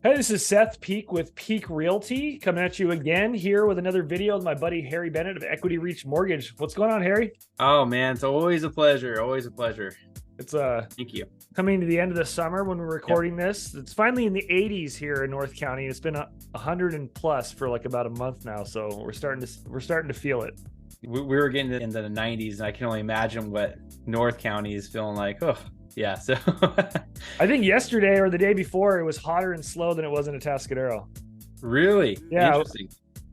Hey, this is Seth Peak with Peak Realty coming at you again here with another video with my buddy Harry Bennett of Equity Reach Mortgage. What's going on, Harry? Oh man, it's always a pleasure. Always a pleasure. It's Thank you. coming to the end of the summer when we're recording this. It's finally in the 80s here in North County. It's been 100 and plus for like about a month now, so we're starting to feel it. We were getting into the 90s, and I can only imagine what North County is feeling like. Oh, yeah. So I think yesterday or the day before it was hotter and slow than it was in Atascadero. Really? Yeah, Interesting.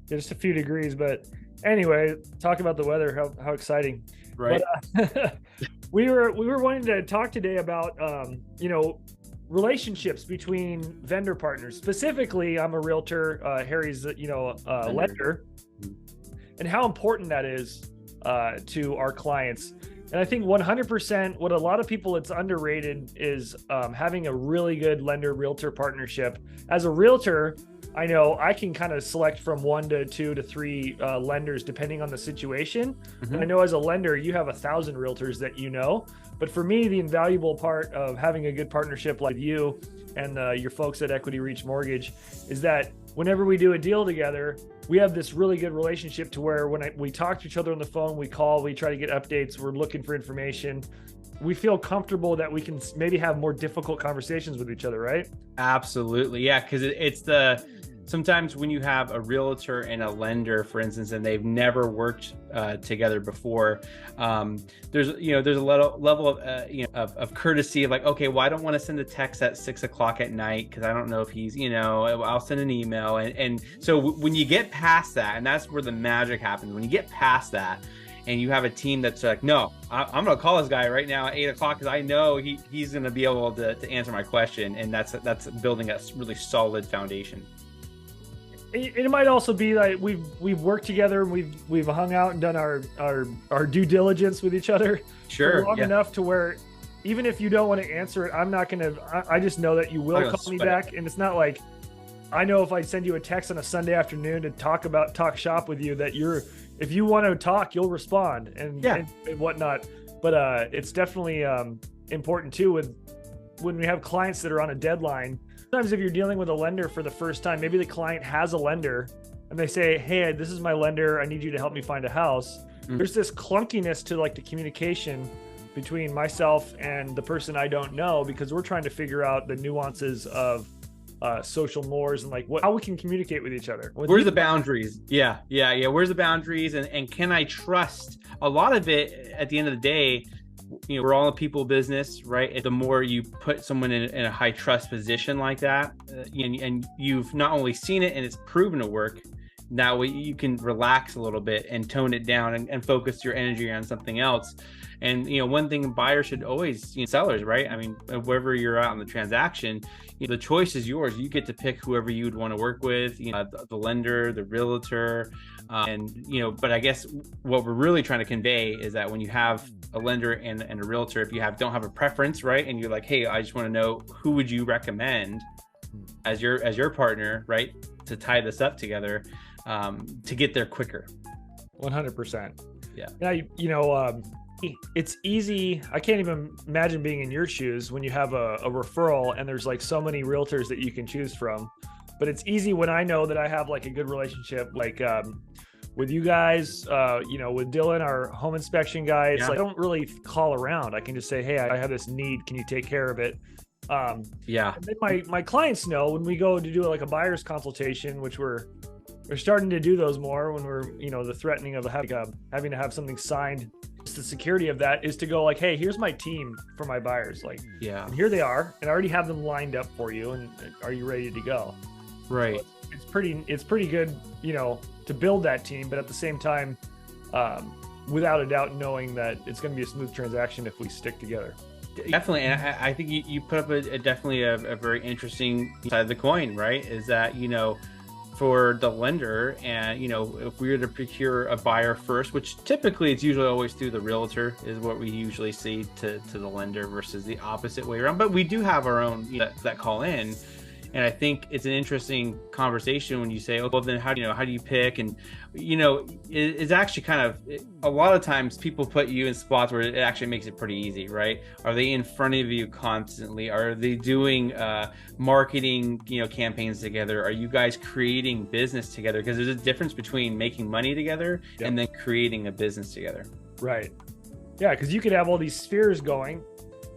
just a few degrees, but anyway, talk about the weather. How exciting! Right. But, we were wanting to talk today about relationships between vendor partners. Specifically, I'm a realtor. Harry's lender, and how important that is to our clients. And I think 100%, what a lot of people, it's underrated is having a really good lender realtor partnership. As a realtor, I know I can kind of select from 1 to 2 to 3 lenders depending on the situation. I know as a lender, you have 1,000 realtors that you know. But for me, the invaluable part of having a good partnership like you and your folks at Equity Reach Mortgage is that whenever we do a deal together, we have this really good relationship to where when we talk to each other on the phone, we call, we try to get updates, we're looking for information. We feel comfortable that we can maybe have more difficult conversations with each other, right? Absolutely. Yeah. Because sometimes when you have a realtor and a lender, for instance, and they've never worked together before, there's a level of courtesy of like, okay, well, I don't want to send a text at 6 o'clock at night because I don't know if he's, I'll send an email. And so when you get past that, and that's where the magic happens, when you get past that, and you have a team that's like, no, I'm going to call this guy right now at 8 o'clock because I know he's going to be able to answer my question. And that's building a really solid foundation. It might also be like we've worked together and we've hung out and done our due diligence with each other for long enough to where even if you don't want to answer it, I'm not going to, I just know that you will call me back. And it's not like, I know if I send you a text on a Sunday afternoon to talk shop with you, that if you want to talk, you'll respond and whatnot. But it's definitely important too when we have clients that are on a deadline. Sometimes if you're dealing with a lender for the first time, maybe the client has a lender and they say, hey, this is my lender, I need you to help me find a house. There's this clunkiness to like the communication between myself and the person I don't know, because we're trying to figure out the nuances of social mores and like how we can communicate with each other. Where's the boundaries? Yeah. Where's the boundaries? And can I trust? A lot of it at the end of the day, we're all a people business, right? The more you put someone in a high trust position like that, and you've not only seen it and it's proven to work, now you can relax a little bit and tone it down and focus your energy on something else. And one thing buyers should always, sellers, right? I mean, wherever you're at on the transaction, the choice is yours. You get to pick whoever you would want to work with, the lender, the realtor, but I guess what we're really trying to convey is that when you have a lender and a realtor, if you don't have a preference, right, and you're like, hey, I just want to know who would you recommend as your partner, right, to tie this up together, to get there quicker. 100%. Yeah. Now, it's easy. I can't even imagine being in your shoes when you have a referral and there's like so many realtors that you can choose from. But it's easy when I know that I have like a good relationship, like with you guys, with Dylan, our home inspection guy. It's like I don't really call around. I can just say, hey, I have this need. Can you take care of it? And then my clients know when we go to do like a buyer's consultation, which we're starting to do those more when we're, the threatening of having to have something signed. The security of that is to go like, hey, here's my team for my buyers. Like, and here they are. And I already have them lined up for you. And are you ready to go? Right. So it's pretty good, to build that team, but at the same time, without a doubt, knowing that it's going to be a smooth transaction if we stick together. Definitely. And I think you put up definitely a very interesting side of the coin, right? Is that, for the lender, and if we were to procure a buyer first, which typically it's usually always through the realtor, is what we usually see to the lender versus the opposite way around. But we do have our own that call in. And I think it's an interesting conversation when you say, oh, well, then how do you pick? And, it's actually kind of, a lot of times people put you in spots where it actually makes it pretty easy, right? Are they in front of you constantly? Are they doing marketing, campaigns together? Are you guys creating business together? Because there's a difference between making money together and then creating a business together. Right. Yeah, because you could have all these spheres going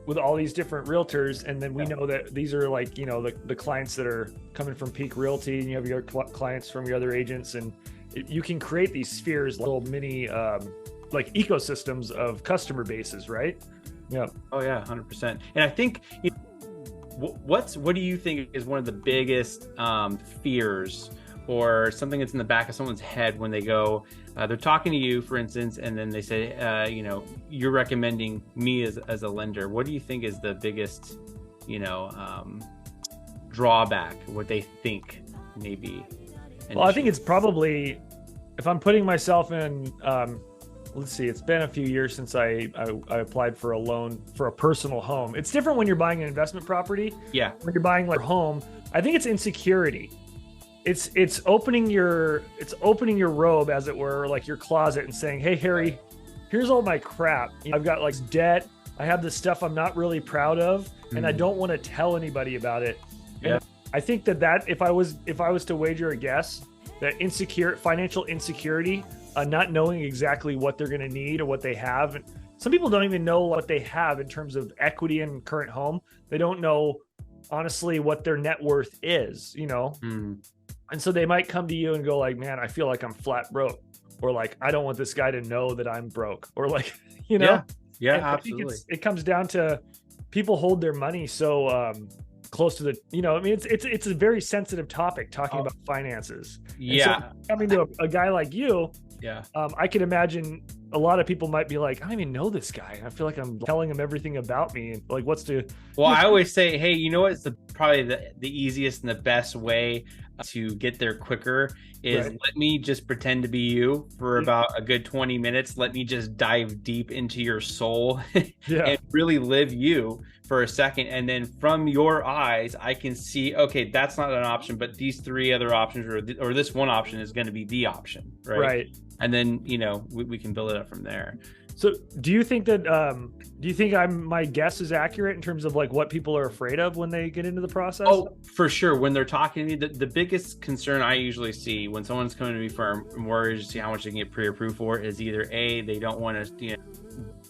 with all these different realtors, and then we know that these are like, the clients that are coming from Peak Realty, and you have your clients from your other agents, and you can create these spheres, little mini like ecosystems of customer bases, right? Yeah. Oh yeah, 100%. And I think what do you think is one of the biggest fears, or something that's in the back of someone's head when they go, they're talking to you, for instance, and then they say, you're recommending me as a lender. What do you think is the biggest, drawback, what they think maybe? Well, I think it's probably, if I'm putting myself in, let's see, it's been a few years since I applied for a loan for a personal home. It's different when you're buying an investment property. Yeah. When you're buying like a home, I think it's insecurity. It's opening your robe, as it were, like your closet, and saying, hey, Harry, here's all my crap. I've got like debt. I have this stuff I'm not really proud of, and I don't want to tell anybody about it. Yeah. And I think that if I was to wager a guess, that financial insecurity, not knowing exactly what they're going to need or what they have. And some people don't even know what they have in terms of equity in current home. They don't know, honestly, what their net worth is, And so they might come to you and go like, man, I feel like I'm flat broke, or like, I don't want this guy to know that I'm broke, or like, Yeah, absolutely. I think it comes down to people hold their money so close to the, it's a very sensitive topic, talking about finances. Yeah. So coming to a guy like you, I can imagine a lot of people might be like, I don't even know this guy. I feel like I'm telling him everything about me. And like, well, I always say, hey, you know what's probably the easiest and the best way to get there quicker is let me just pretend to be you for about a good 20 minutes. Let me just dive deep into your soul and really live you for a second. And then from your eyes, I can see, okay, that's not an option, but these three other options, or this one option is going to be the option. Right. And then, we can build it up from there. So do you think that, my guess is accurate in terms of like what people are afraid of when they get into the process? Oh, for sure. When they're talking to me, the biggest concern I usually see when someone's coming to me for a mortgage to see how much they can get pre-approved for is either A, they don't want to,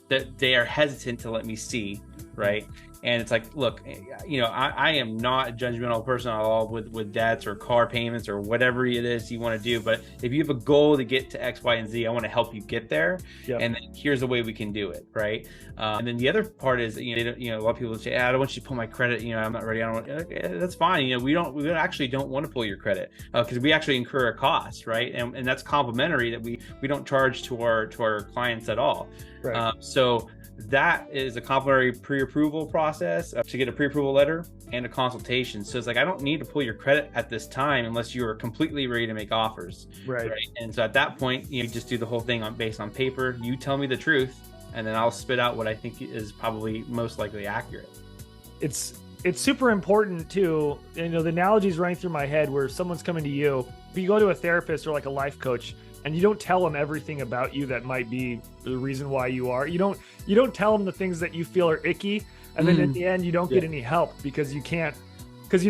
that they are hesitant to let me see, right? And it's like, look, I am not a judgmental person at all with debts or car payments or whatever it is you want to do. But if you have a goal to get to X, Y, and Z, I want to help you get there. Yep. And then here's the way we can do it, right? And then the other part is, a lot of people say, I don't want you to pull my credit. I'm not ready. I don't want. Okay, that's fine. We actually don't want to pull your credit because we actually incur a cost, right? And that's complimentary that we don't charge to our clients at all. Right. So that is a complimentary pre-approval process to get a pre-approval letter and a consultation. So it's like, I don't need to pull your credit at this time unless you are completely ready to make offers. Right. And so at that point, you just do the whole thing based on paper. You tell me the truth, and then I'll spit out what I think is probably most likely accurate. It's super important too. The analogy is running through my head where someone's coming to you. If you go to a therapist or like a life coach, and you don't tell them everything about you that might be the reason why you are. You don't tell them the things that you feel are icky, and then at the end you don't get any help because you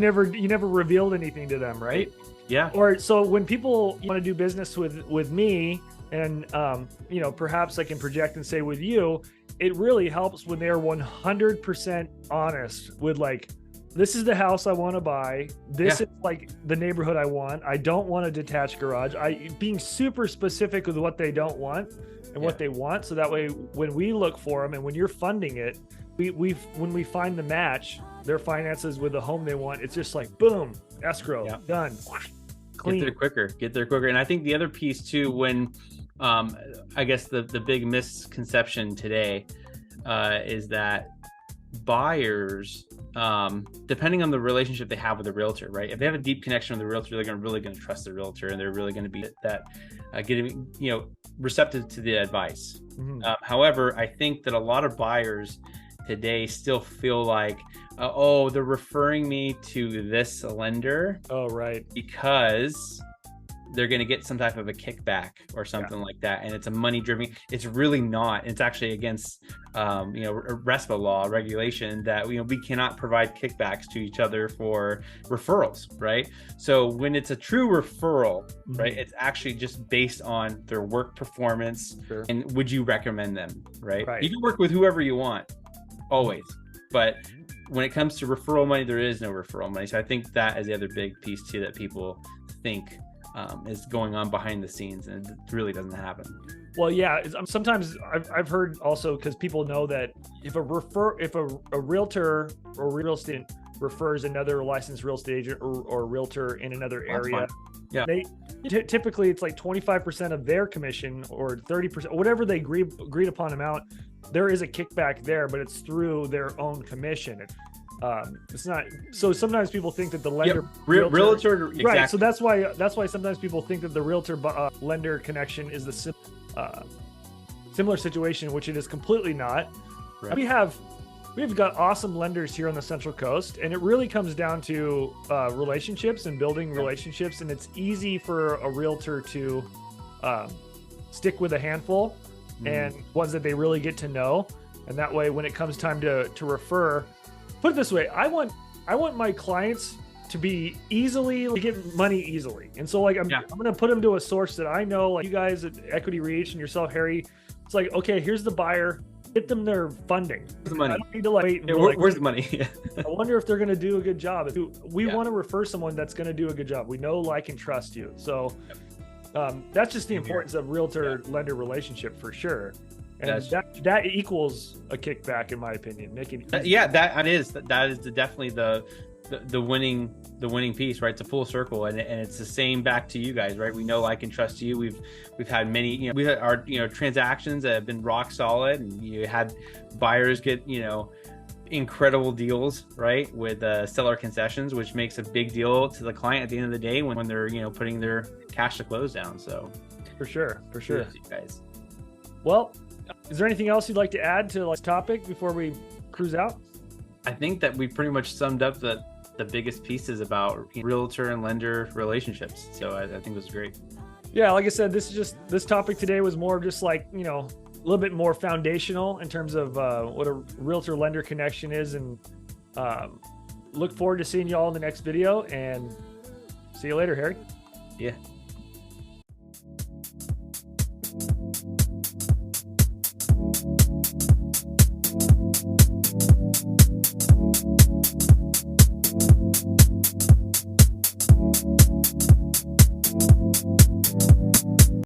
never revealed anything to them, right? Yeah. Or so when people want to do business with me, and perhaps I can project and say with you, it really helps when they're 100% honest with like, this is the house I want to buy. This is like the neighborhood I want. I don't want a detached garage. Being super specific with what they don't want and what they want. So that way, when we look for them and when you're funding it, when we find the match, their finances with the home they want, it's just like, boom, escrow, done. Clean. Get there quicker. And I think the other piece too, when I guess the big misconception today is that buyers, depending on the relationship they have with the realtor, right? If they have a deep connection with the realtor, they're really going to trust the realtor, and they're really going to be getting receptive to the advice. However, I think that a lot of buyers today still feel like, oh, they're referring me to this lender. Oh, right. Because they're going to get some type of a kickback or something like that, and it's a money driven. It's really not. It's actually against RESPA law regulation that we cannot provide kickbacks to each other for referrals, right? So when it's a true referral, right, it's actually just based on their work performance. Sure. And would you recommend them, right? You Right. can work with whoever you want, always, but when it comes to referral money, there is no referral money. So I think that is the other big piece too that people think is going on behind the scenes, and it really doesn't happen. Well, yeah. Sometimes I've heard also, because people know that if a realtor or real estate refers another licensed real estate agent or realtor in another area, yeah, they typically it's like 25% of their commission or 30%, whatever they agreed upon amount. There is a kickback there, but it's through their own commission. It's not. So sometimes people think that the lender, realtor, exactly. Right. So that's why sometimes people think that the realtor lender connection is the similar situation, which it is completely not. Right. We've got awesome lenders here on the Central Coast, and it really comes down to relationships and building relationships. And it's easy for a realtor to stick with a handful and ones that they really get to know. And that way, when it comes time to refer, put it this way, I want my clients to be to get money easily. And so like I'm going to put them to a source that I know, like you guys at Equity Reach and yourself, Harry. It's like, okay, here's the buyer. Get them their funding. Where's the money? I don't need to wait. Where's the money? I wonder if they're going to do a good job. We want to refer someone that's going to do a good job. We know, like, and trust you. So that's just the importance of realtor-lender relationship for sure. And that equals a kickback, in my opinion. That is definitely the winning piece, right? It's a full circle, and it's the same back to you guys, right? We know, like, and trust you. We've had many, we've had our transactions that have been rock solid, and you had buyers get incredible deals, right, with seller concessions, which makes a big deal to the client at the end of the day when they're putting their cash to close down. So for sure, you guys. Well, is there anything else you'd like to add to this topic before we cruise out? I think that we pretty much summed up the biggest pieces about realtor and lender relationships. So I think it was great. Yeah, like I said, this topic today was more just like, a little bit more foundational in terms of what a realtor lender connection is, and look forward to seeing you all in the next video, and see you later, Harry. Yeah.